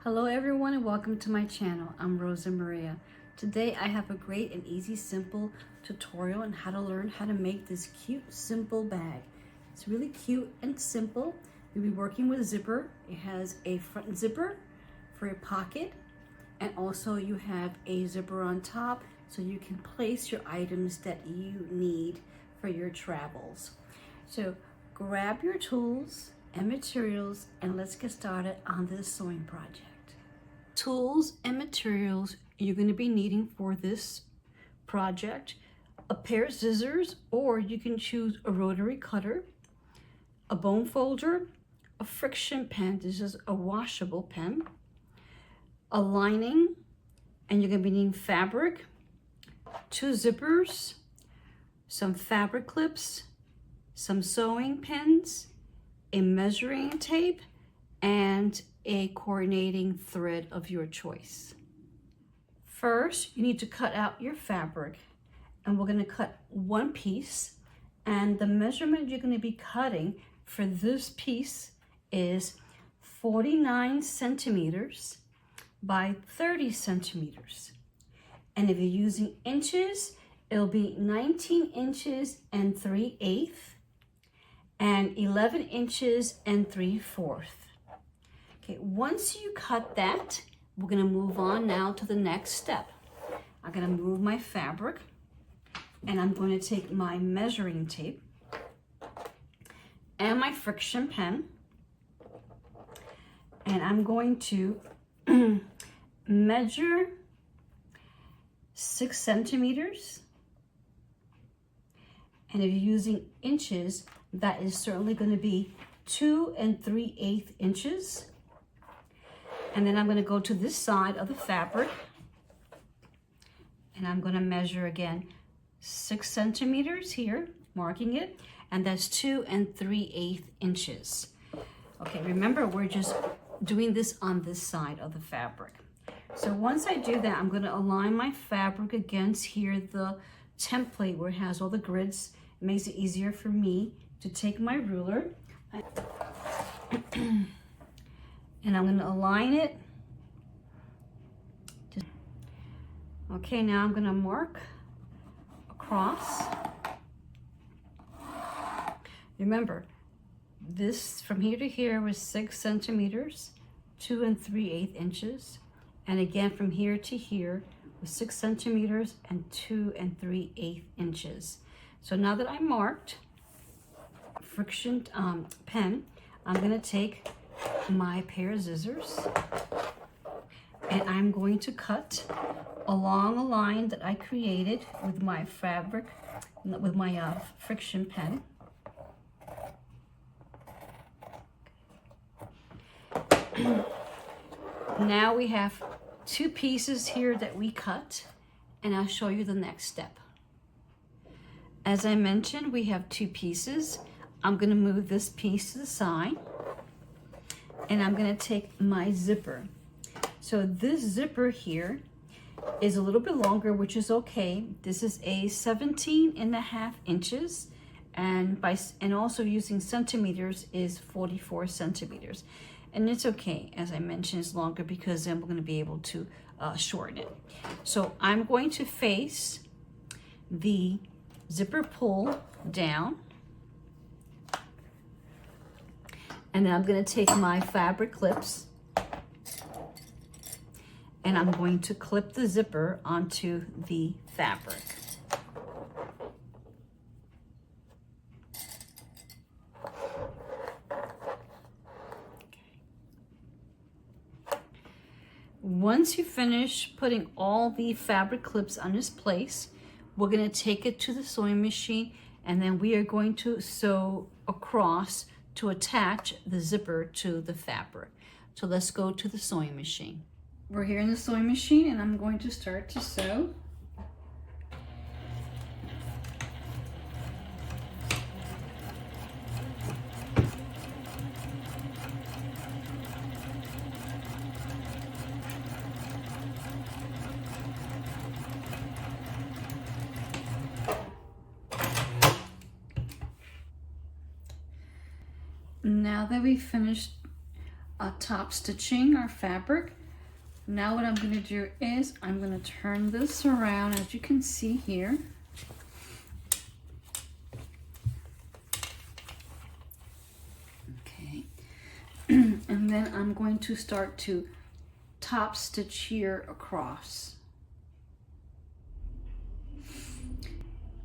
Hello everyone and welcome to my channel. I'm Rosa Maria. Today I have a great and easy simple tutorial on how to learn how to make this cute simple bag. It's really cute and simple. We'll be working with a zipper. It has a front zipper for your pocket, and also you have a zipper on top so you can place your items that you need for your travels. So grab your tools and materials and let's get started on this sewing project. Tools and materials you're going to be needing for this project: a pair of scissors, or you can choose a rotary cutter, a bone folder, a friction pen, this is a washable pen, a lining, and you're going to be needing fabric, 2 zippers, some fabric clips, some sewing pins, a measuring tape, and a coordinating thread of your choice. First, you need to cut out your fabric, and we're going to cut one piece, and the measurement you're going to be cutting for this piece is 49 centimeters by 30 centimeters. And if you're using inches, it'll be 19 inches and 3/8 and 11 inches and 3/4. Okay, once you cut that, we're gonna move on now to the next step. I'm gonna move my fabric, and I'm going to take my measuring tape and my friction pen, and I'm going to measure 6 centimeters. And if you're using inches, that is certainly going to be 2 3/8 inches. And then I'm going to go to this side of the fabric, and I'm going to measure again 6 centimeters here, marking it, and that's 2 3/8 inches. Okay, remember, we're just doing this on this side of the fabric. So once I do that, I'm going to align my fabric against here, the template where it has all the grids. It makes it easier for me to take my ruler and I'm going to align it. Okay, now I'm going to mark across. Remember, this from here to here was 6 centimeters, 2 3/8 inches. And again, from here to here was 6 centimeters and 2 3/8 inches. So now that I marked friction pen, I'm going to take my pair of scissors, and I'm going to cut along a line that I created with my fabric, with my friction pen. Now we have 2 pieces here that we cut, and I'll show you the next step. As I mentioned, we have 2 pieces. I'm going to move this piece to the side, and I'm going to take my zipper. So this zipper here is a little bit longer, which is okay. This is a 17.5 inches, and also using centimeters is 44 centimeters. And it's okay, as I mentioned, it's longer because then we're going to be able to shorten it. So I'm going to face the zipper pull down, and then I'm going to take my fabric clips, and I'm going to clip the zipper onto the fabric. Once you finish putting all the fabric clips on this place, we're going to take it to the sewing machine, and then we are going to sew across to attach the zipper to the fabric. So let's go to the sewing machine. We're here in the sewing machine, and I'm going to start to sew. Now that we've finished top stitching our fabric. Now what I'm going to do is I'm going to turn this around, as you can see here. Okay. And then I'm going to start to top stitch here across.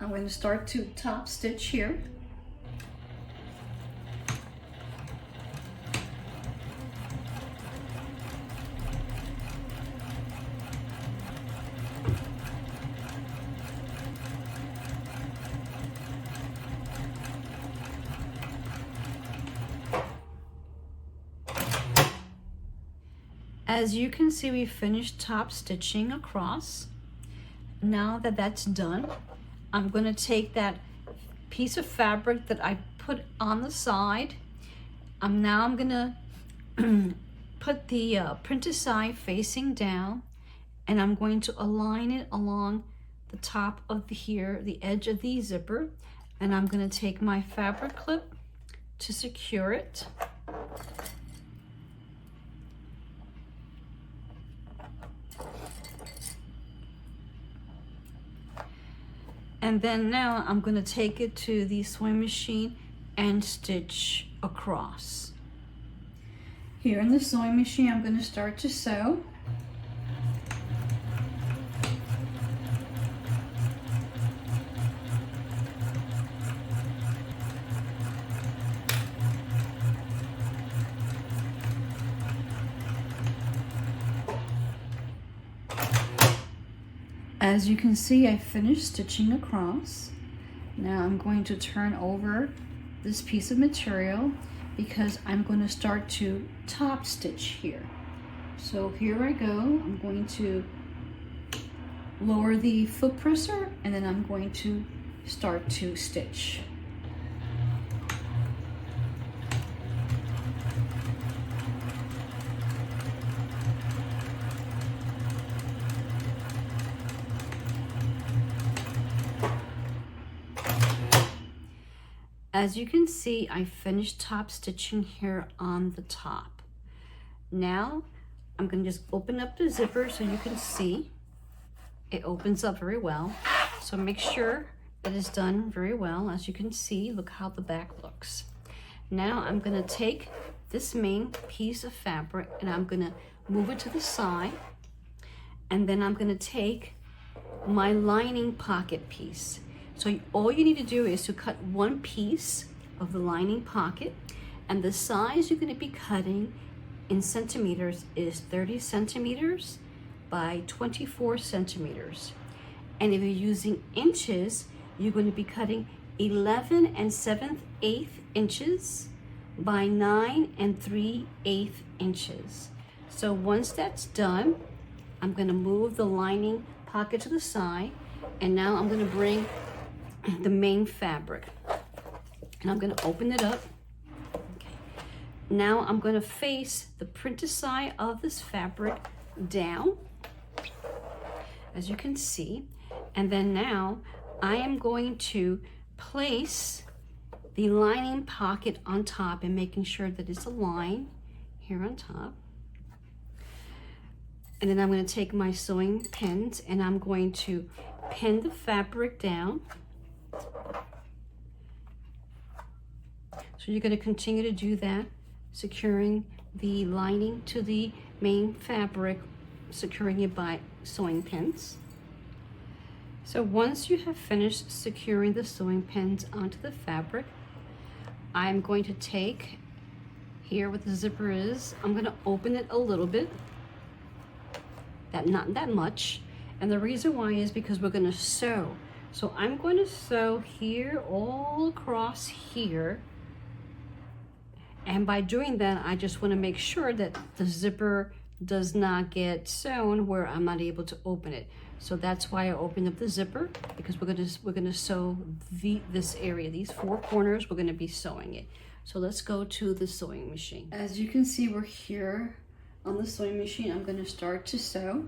I'm going to start to top stitch here. As you can see, we finished top stitching across. Now that that's done, I'm going to take that piece of fabric that I put on the side. Now I'm going to put the printed side facing down, and I'm going to align it along the top of the edge of the zipper, and I'm going to take my fabric clip to secure it. And then now I'm going to take it to the sewing machine and stitch across. Here in the sewing machine, I'm going to start to sew. As you can see, I finished stitching across. Now I'm going to turn over this piece of material because I'm going to start to top stitch here. So here I go. I'm going to lower the foot presser, and then I'm going to start to stitch. As you can see, I finished top stitching here on the top. Now I'm going to just open up the zipper so you can see it opens up very well. So make sure it is done very well. As you can see, look how the back looks. Now I'm going to take this main piece of fabric and I'm going to move it to the side, and then I'm going to take my lining pocket piece. So all you need to do is to cut one piece of the lining pocket, and the size you're going to be cutting in centimeters is 30 centimeters by 24 centimeters. And if you're using inches, you're going to be cutting 11 7/8 inches by 9 3/8 inches. So once that's done, I'm going to move the lining pocket to the side, and now I'm going to bring the main fabric, and I'm going to open it up. Okay. Now I'm going to face the printed side of this fabric down, as you can see, and then now I am going to place the lining pocket on top and making sure that it's aligned here on top. And then I'm going to take my sewing pins and I'm going to pin the fabric down. So you're going to continue to do that, securing the lining to the main fabric, securing it by sewing pins. So once you have finished securing the sewing pins onto the fabric, I'm going to take here where the zipper is, I'm going to open it a little bit, not that much, and the reason why is because we're going to sew. So I'm going to sew here all across here, and by doing that I just want to make sure that the zipper does not get sewn where I'm not able to open it. So that's why I opened up the zipper, because we're going to sew this area, these four corners, we're going to be sewing it. So let's go to the sewing machine. As you can see, we're here on the sewing machine. I'm going to start to sew.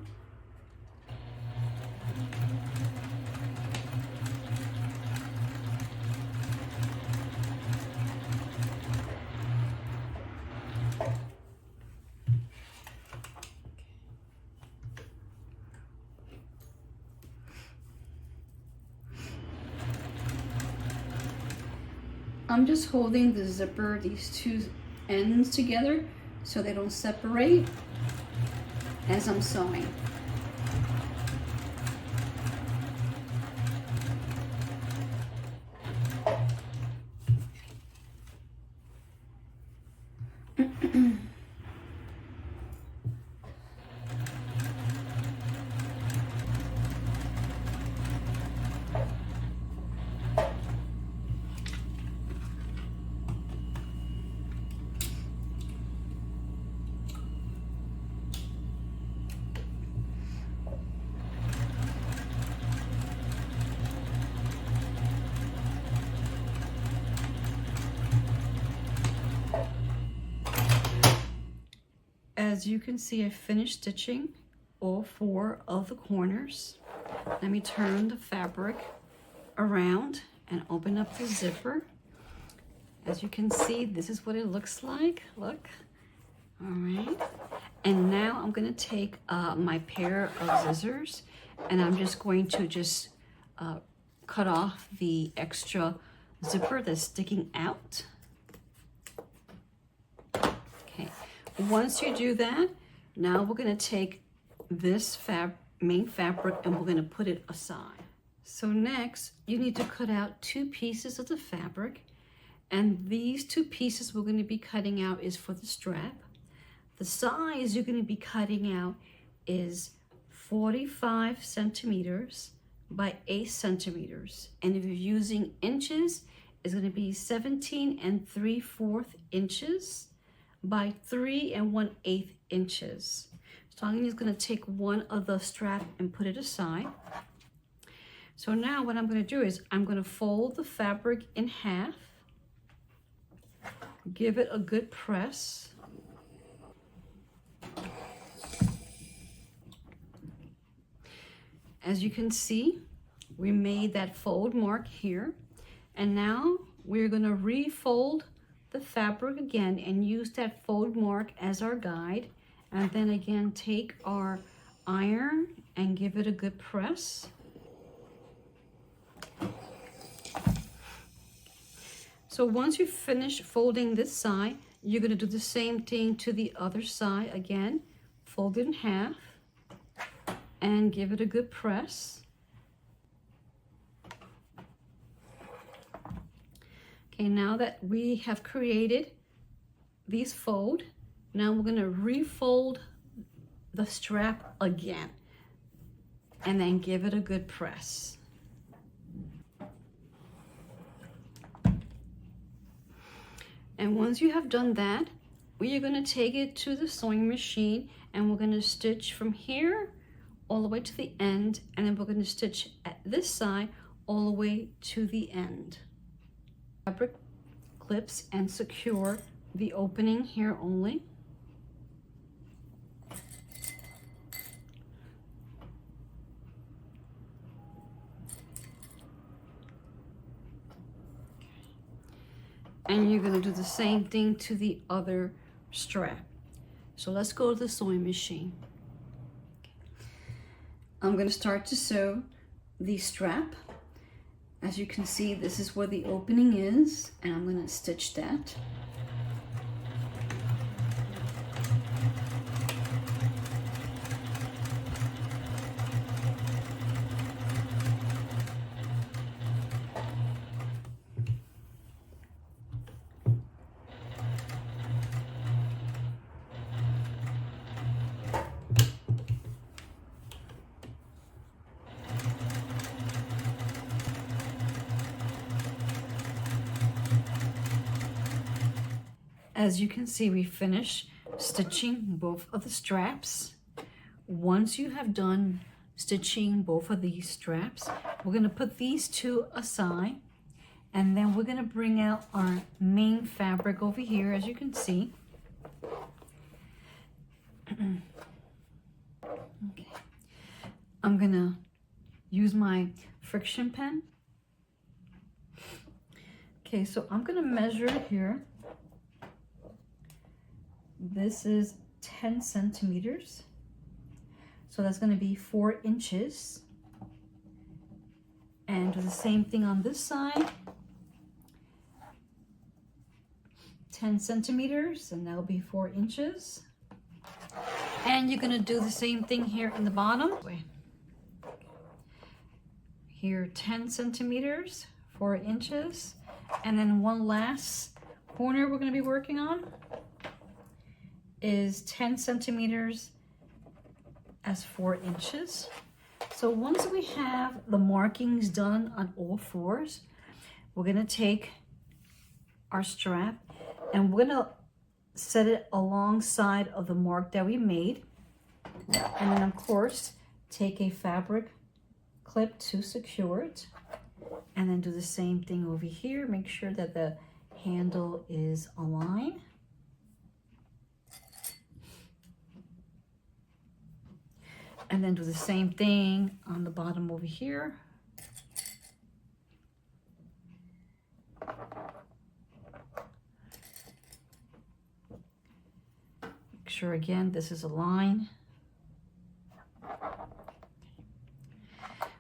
I'm just holding the zipper, these two ends together so they don't separate as I'm sewing. As you can see, I finished stitching all 4 of the corners. Let me turn the fabric around and open up the zipper. As you can see, this is what it looks like. Look. All right. And now I'm going to take my pair of scissors, and I'm just going to cut off the extra zipper that's sticking out. Okay. Once you do that, now we're going to take this main fabric and we're going to put it aside. So next, you need to cut out 2 pieces of the fabric, and these 2 pieces we're going to be cutting out is for the strap. The size you're going to be cutting out is 45 centimeters by 8 centimeters, and if you're using inches, it's going to be 17 3/4 inches by 3 1/8 inches. So I'm just going to take one of the strap and put it aside. So now what I'm going to do is I'm going to fold the fabric in half, give it a good press. As you can see, we made that fold mark here, and now we're going to refold the fabric again and use that fold mark as our guide, and then again take our iron and give it a good press. So once you finish folding this side, you're going to do the same thing to the other side again. Fold it in half and give it a good press. Okay, now that we have created these fold, now we're going to refold the strap again and then give it a good press. And once you have done that, we are going to take it to the sewing machine and we're going to stitch from here all the way to the end, and then we're going to stitch at this side all the way to the end. Fabric clips and secure the opening here only. And you're going to do the same thing to the other strap. So let's go to the sewing machine. I'm going to start to sew the strap. As you can see, this is where the opening is, and I'm going to stitch that. As you can see, we finished stitching both of the straps. Once you have done stitching both of these straps, we're going to put these 2 aside, and then we're going to bring out our main fabric over here, as you can see. Okay. I'm going to use my friction pen. Okay, so I'm going to measure here. This is 10 centimeters. So that's going to be 4 inches. And do the same thing on this side. 10 centimeters, and that'll be 4 inches. And you're gonna do the same thing here in the bottom. Here, 10 centimeters, 4 inches. And then one last corner we're gonna be working on is 10 centimeters as 4 inches. So once we have the markings done on all fours, we're gonna take our strap and we're gonna set it alongside of the mark that we made. And then of course, take a fabric clip to secure it. And then do the same thing over here. Make sure that the handle is aligned. And then do the same thing on the bottom over here. Make sure again, this is aligned.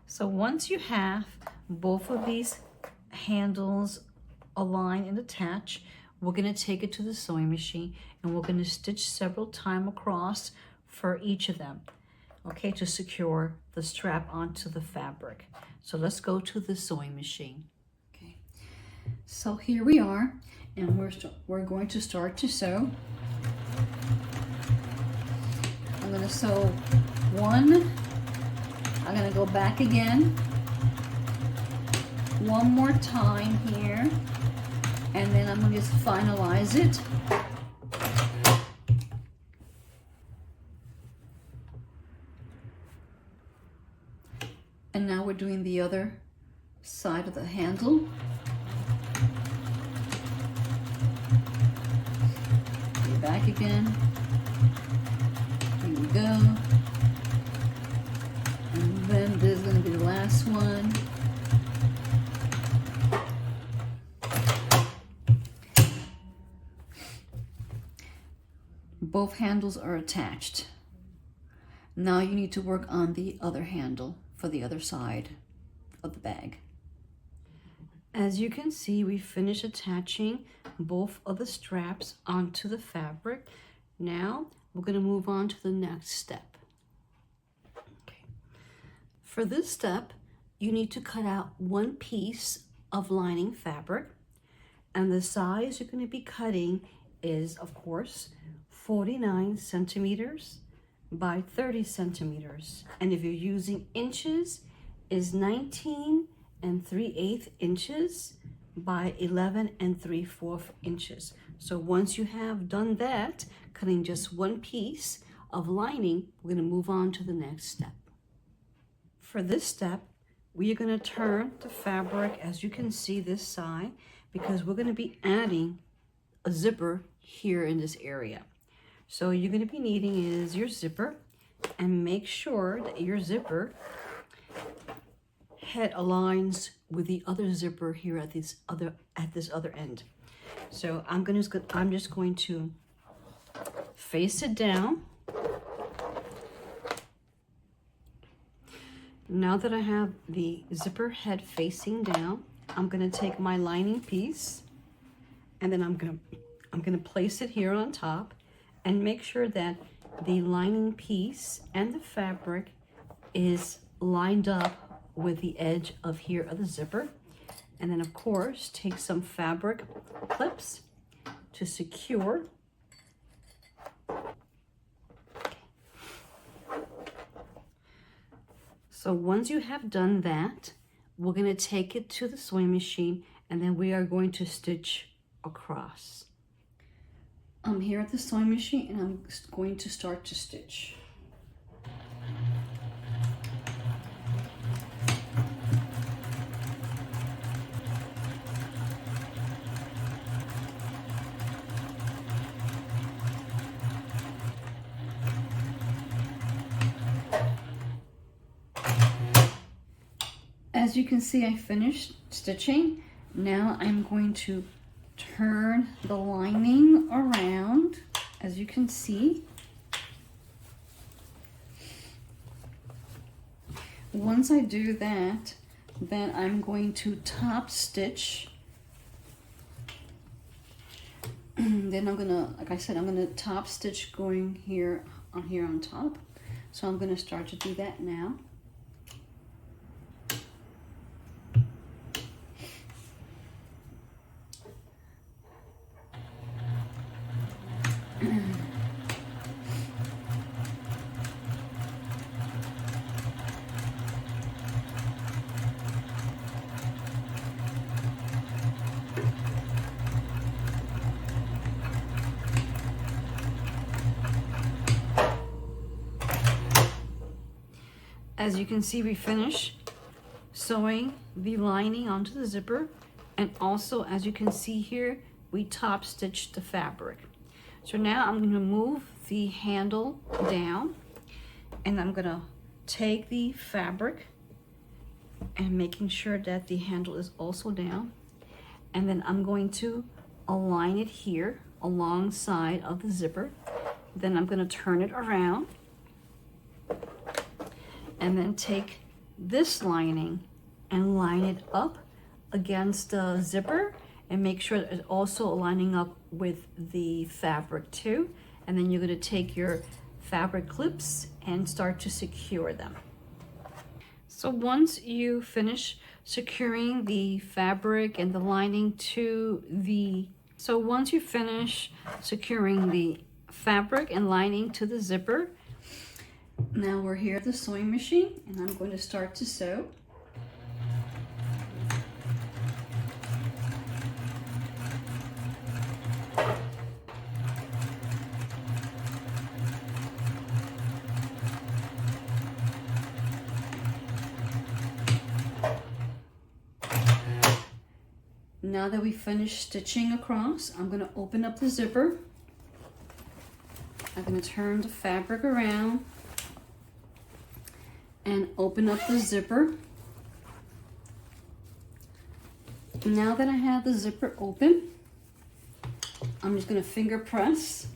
So once you have both of these handles aligned and attached, we're gonna take it to the sewing machine and we're gonna stitch several times across for each of them, okay, to secure the strap onto the fabric. So let's go to the sewing machine. Okay, so here we are, and we're going to start to sew. I'm gonna sew one, I'm gonna go back again, one more time here, and then I'm gonna just finalize it. And now we're doing the other side of the handle. Go back again. Here we go. And then this is going to be the last one. Both handles are attached. Now you need to work on the other handle for the other side of the bag. As you can see, we finished attaching both of the straps onto the fabric. Now we're going to move on to the next step. Okay. For this step, you need to cut out one piece of lining fabric, and the size you're going to be cutting is, of course, 49 centimeters by 30 centimeters. And if you're using inches, is 19 3/8 inches by 11 3/4 inches. So once you have done that, cutting just one piece of lining, we're going to move on to the next step. For this step, we are going to turn the fabric, as you can see this side, because we're going to be adding a zipper here in this area. So you're going to be needing is your zipper, and make sure that your zipper head aligns with the other zipper here at this other end. So I'm just going to face it down. Now that I have the zipper head facing down, I'm going to take my lining piece, and then I'm going to place it here on top, and make sure that the lining piece and the fabric is lined up with the edge of here of the zipper. And then of course, take some fabric clips to secure. So once you have done that, we're going to take it to the sewing machine, and then we are going to stitch across. I'm here at the sewing machine, and I'm going to start to stitch. As you can see, I finished stitching. Now I'm going to turn the lining around, as you can see. Once I do that, then I'm going to top stitch Then I'm gonna, like I said, I'm gonna top stitch going here on top. So I'm gonna start to do that now. As you can see, we finish sewing the lining onto the zipper, and also, as you can see here, we top stitched the fabric. So now I'm going to move the handle down, and I'm going to take the fabric and making sure that the handle is also down, and then I'm going to align it here alongside of the zipper. Then I'm going to turn it around and then take this lining and line it up against the zipper and make sure that it's also lining up with the fabric too. And then you're going to take your fabric clips and start to secure them. So once you finish securing the fabric and the lining to the zipper, now we're here at the sewing machine, and I'm going to start to sew. Now that we finished stitching across, I'm going to open up the zipper. I'm going to turn the fabric around and open up the zipper. Now that I have the zipper open, I'm just going to finger press.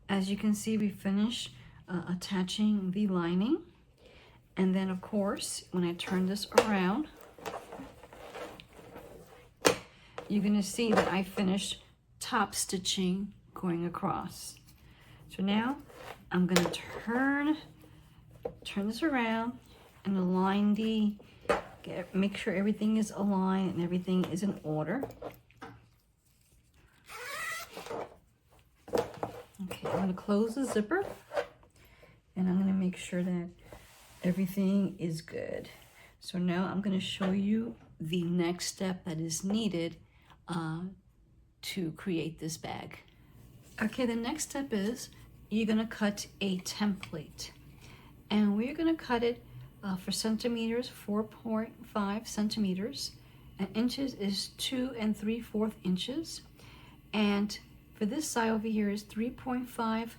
As you can see, we finish attaching the lining, and then of course when I turn this around, you're going to see that I finished top stitching going across. So now I'm going to turn this around and align make sure everything is aligned and everything is in order. Okay, I'm going to close the zipper, and I'm going to make sure that everything is good. So now I'm going to show you the next step that is needed to create this bag. Okay, the next step is you're going to cut a template, and we're going to cut it for centimeters, 4.5 centimeters, and inches is 2 3/4 inches, and for this side over here is 3.5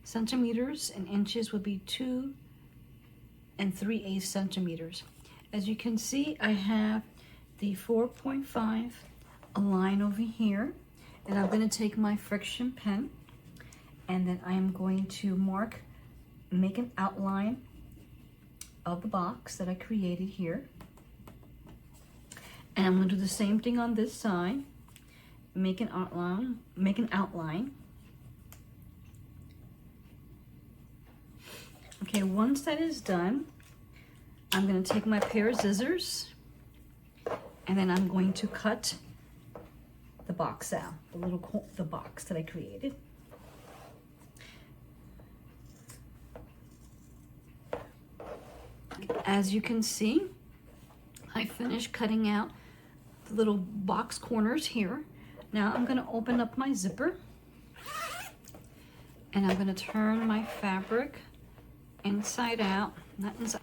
centimeters, and inches would be 2 3/8 centimeters. As you can see, I have the 4.5 line over here, and I'm going to take my friction pen, and then I am going to make an outline of the box that I created here. And I'm going to do the same thing on this side. Make an outline. Okay, once that is done, I'm going to take my pair of scissors, and then I'm going to cut the box out, the box that I created. As you can see, I finished cutting out the little box corners here. Now I'm going to open up my zipper, and I'm going to turn my fabric inside out, not inside.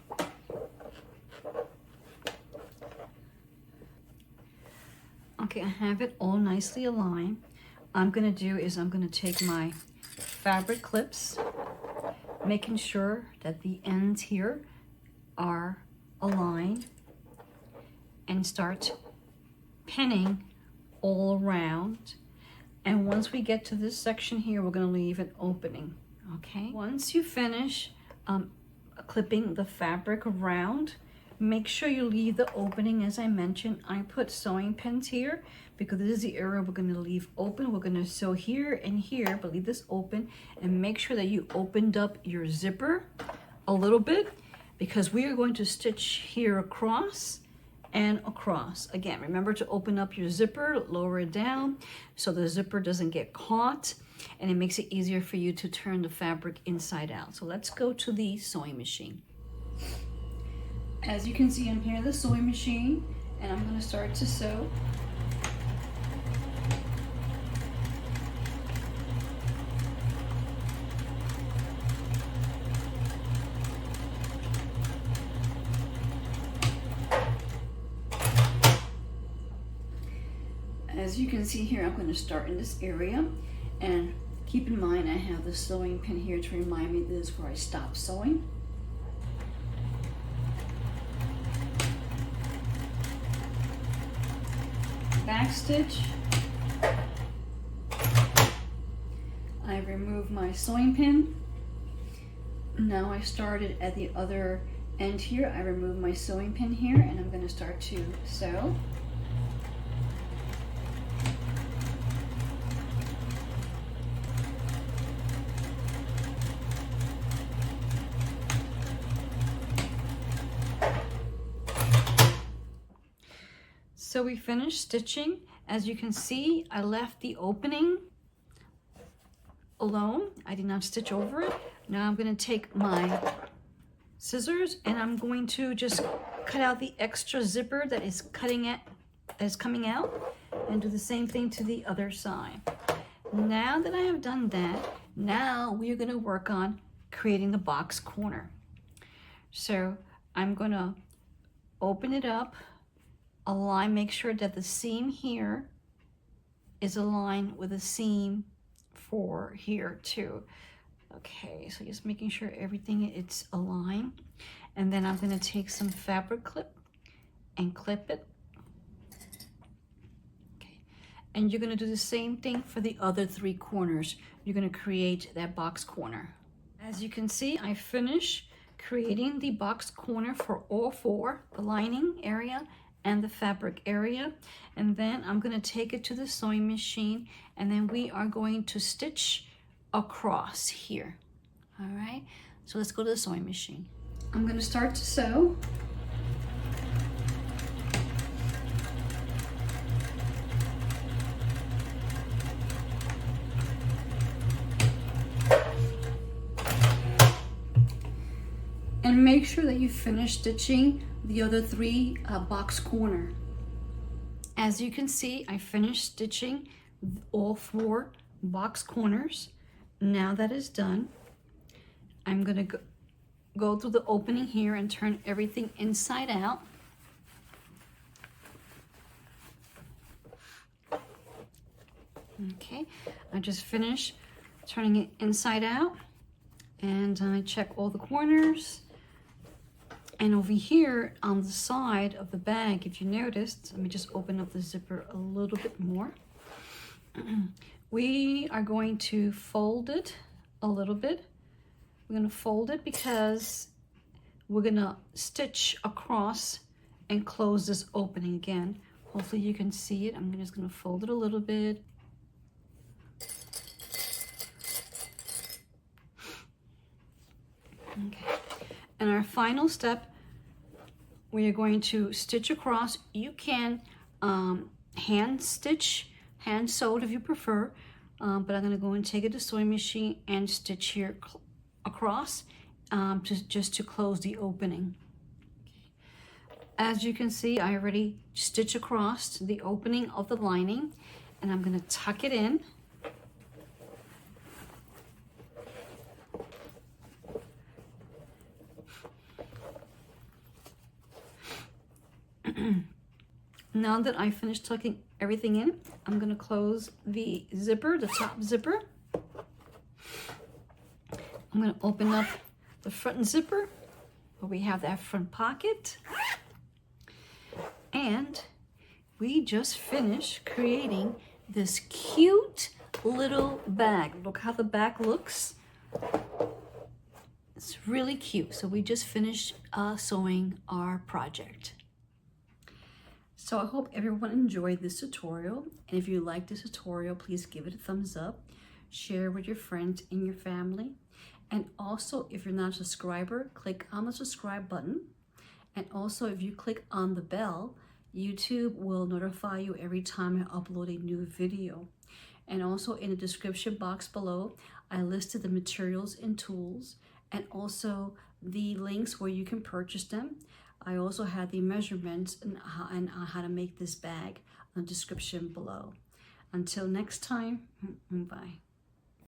Okay, I have it all nicely aligned. I'm going to take my fabric clips, making sure that the ends here are aligned, and start pinning all around. And once we get to this section here, we're going to leave an opening. Okay, once you finish clipping the fabric around, make sure you leave the opening. As I mentioned, I put sewing pins here because this is the area we're going to leave open. We're going to sew here and here, but leave this open, and make sure that you opened up your zipper a little bit, because we are going to stitch here across and across. Again, remember to open up your zipper, lower it down so the zipper doesn't get caught, and it makes it easier for you to turn the fabric inside out. So let's go to the sewing machine. As you can see, I'm here in the sewing machine, and I'm going to start to sew. As you can see here, I'm going to start in this area, and keep in mind I have the sewing pin here to remind me this is where I stop sewing. Back stitch. I remove my sewing pin. Now I started at the other end here. I remove my sewing pin here, and I'm going to start to sew. So we finished stitching. As you can see, I left the opening alone. I did not stitch over it. Now I'm going to take my scissors, and I'm going to just cut out the extra zipper that is coming out, and do the same thing to the other side. Now that I have done that, now we are going to work on creating the box corner. So I'm going to open it up, align, make sure that the seam here is aligned with the seam for here too. Okay, so just making sure everything it's aligned. And then I'm going to take some fabric clip and clip it. Okay, and you're going to do the same thing for the other 3 corners. You're going to create that box corner. As you can see, I finished creating the box corner for all 4, the lining area and the fabric area. And then I'm going to take it to the sewing machine, and then we are going to stitch across here. All right, so let's go to the sewing machine. I'm going to start to sew. And make sure that you finish stitching the other 3 box corner. As you can see, I finished stitching all 4 box corners. Now that is done, I'm going to go through the opening here and turn everything inside out. Okay, I just finished turning it inside out, and I check all the corners. And over here on the side of the bag, if you noticed, let me just open up the zipper a little bit more. We are going to fold it a little bit. We're going to fold it because we're going to stitch across and close this opening again. Hopefully you can see it. I'm just going to fold it a little bit. Okay. And our final step, we are going to stitch across. You can hand stitch, hand sew if you prefer, but I'm going to go and take it to the sewing machine and stitch here across just to close the opening. As you can see, I already stitched across the opening of the lining, and I'm going to tuck it in. Now that I finished tucking everything in, I'm going to close the zipper, the top zipper. I'm going to open up the front zipper where we have that front pocket. And we just finished creating this cute little bag. Look how the back looks. It's really cute. So we just finished sewing our project. So I hope everyone enjoyed this tutorial. And if you liked this tutorial, please give it a thumbs up. Share with your friends and your family. And also, if you're not a subscriber, click on the subscribe button. And also, if you click on the bell, YouTube will notify you every time I upload a new video. And also in the description box below, I listed the materials and tools and also the links where you can purchase them. I also had the measurements and how to make this bag in the description below. Until next time, bye.